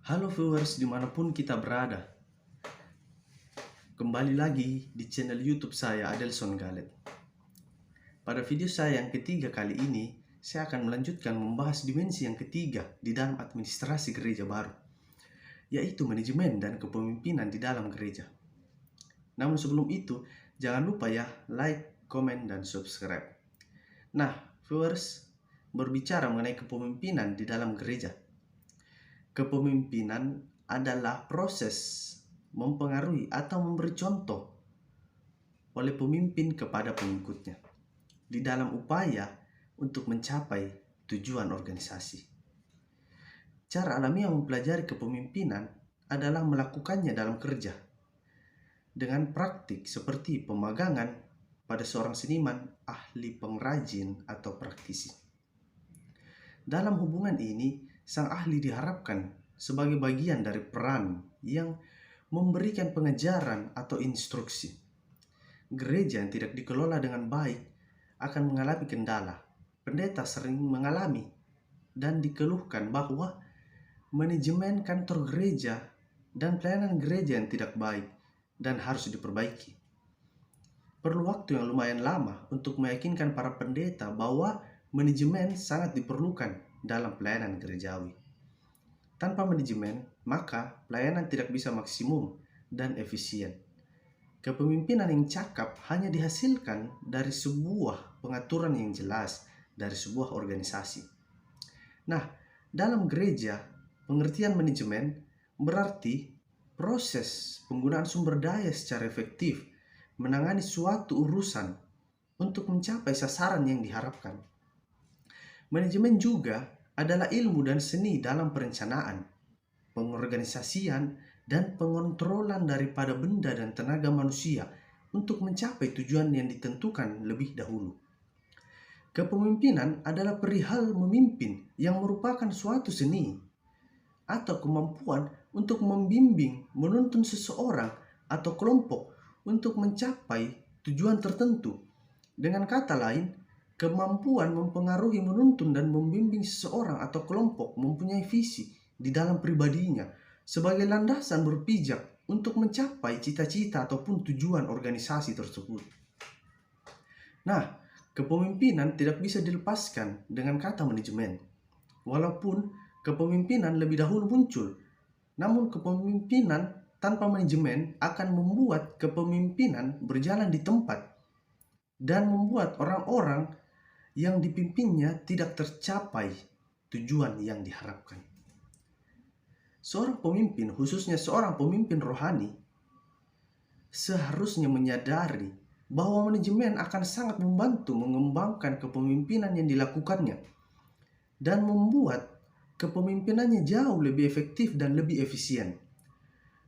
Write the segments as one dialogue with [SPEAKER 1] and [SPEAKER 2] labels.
[SPEAKER 1] Halo viewers dimanapun kita berada. Kembali lagi di channel YouTube saya Adelson Galet. Pada video saya yang ketiga kali ini, saya akan melanjutkan membahas dimensi yang ketiga di dalam administrasi gereja baru, yaitu manajemen dan kepemimpinan di dalam gereja. Namun sebelum itu, jangan lupa ya like, komen, dan subscribe. Nah, viewers, berbicara mengenai kepemimpinan di dalam gereja. Kepemimpinan adalah proses mempengaruhi atau memberi contoh oleh pemimpin kepada pengikutnya di dalam upaya untuk mencapai tujuan organisasi. Cara alamiah mempelajari kepemimpinan adalah melakukannya dalam kerja dengan praktik seperti pemagangan pada seorang seniman, ahli pengrajin, atau praktisi. Dalam hubungan ini, sang ahli diharapkan sebagai bagian dari peran yang memberikan pengajaran atau instruksi. Gereja yang tidak dikelola dengan baik akan mengalami kendala. Pendeta sering mengalami dan dikeluhkan bahwa manajemen kantor gereja dan pelayanan gereja yang tidak baik dan harus diperbaiki. Perlu waktu yang lumayan lama untuk meyakinkan para pendeta bahwa manajemen sangat diperlukan dalam pelayanan gerejawi. Tanpa manajemen, maka pelayanan tidak bisa maksimum dan efisien. Kepemimpinan yang cakap hanya dihasilkan dari sebuah pengaturan yang jelas dari sebuah organisasi. Nah, dalam gereja, pengertian manajemen berarti proses penggunaan sumber daya secara efektif, menangani suatu urusan untuk mencapai sasaran yang diharapkan. Manajemen juga adalah ilmu dan seni dalam perencanaan, pengorganisasian, dan pengontrolan daripada benda dan tenaga manusia untuk mencapai tujuan yang ditentukan lebih dahulu. Kepemimpinan adalah perihal memimpin yang merupakan suatu seni atau kemampuan untuk membimbing, menuntun seseorang atau kelompok untuk mencapai tujuan tertentu. Dengan kata lain, kemampuan mempengaruhi, menuntun, dan membimbing seseorang atau kelompok mempunyai visi di dalam pribadinya sebagai landasan berpijak untuk mencapai cita-cita ataupun tujuan organisasi tersebut. Nah, kepemimpinan tidak bisa dilepaskan dengan kata manajemen. Walaupun kepemimpinan lebih dahulu muncul, namun kepemimpinan tanpa manajemen akan membuat kepemimpinan berjalan di tempat dan membuat orang-orang yang dipimpinnya tidak tercapai tujuan yang diharapkan. Seorang pemimpin, khususnya seorang pemimpin rohani, seharusnya menyadari bahwa manajemen akan sangat membantu mengembangkan kepemimpinan yang dilakukannya dan membuat kepemimpinannya jauh lebih efektif dan lebih efisien.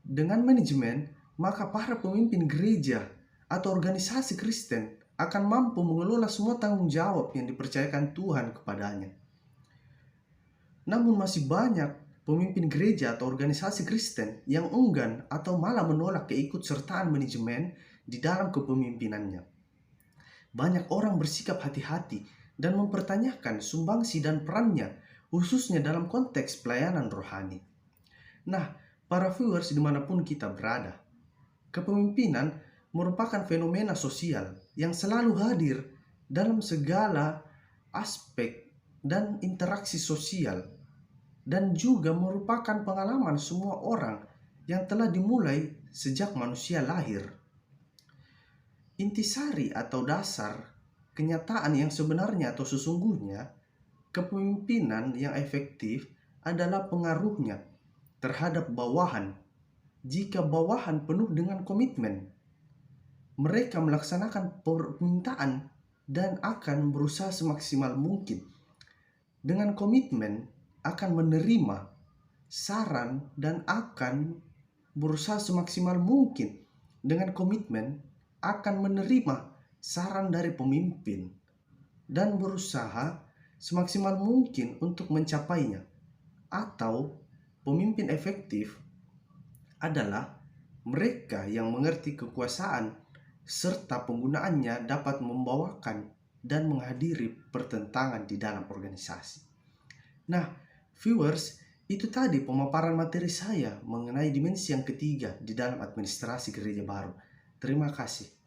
[SPEAKER 1] Dengan manajemen, maka para pemimpin gereja atau organisasi Kristen akan mampu mengelola semua tanggung jawab yang dipercayakan Tuhan kepadanya. Namun masih banyak pemimpin gereja atau organisasi Kristen yang enggan atau malah menolak keikutsertaan manajemen di dalam kepemimpinannya. Banyak orang bersikap hati-hati dan mempertanyakan sumbangsi dan perannya, khususnya dalam konteks pelayanan rohani. Nah, para viewers dimanapun kita berada, kepemimpinan merupakan fenomena sosial yang selalu hadir dalam segala aspek dan interaksi sosial, dan juga merupakan pengalaman semua orang yang telah dimulai sejak manusia lahir. Intisari atau dasar kenyataan yang sebenarnya atau sesungguhnya, kepemimpinan yang efektif adalah pengaruhnya terhadap bawahan. Jika bawahan penuh dengan komitmen, mereka melaksanakan permintaan dan akan berusaha semaksimal mungkin. Dengan komitmen akan menerima saran dan akan berusaha semaksimal mungkin. Dengan komitmen akan menerima saran dari pemimpin dan berusaha semaksimal mungkin untuk mencapainya. Atau pemimpin efektif adalah mereka yang mengerti kekuasaan serta penggunaannya dapat membawakan dan menghadiri pertentangan di dalam organisasi. Nah, viewers, Itu tadi pemaparan materi saya mengenai dimensi yang ketiga di dalam administrasi gereja baru. Terima kasih.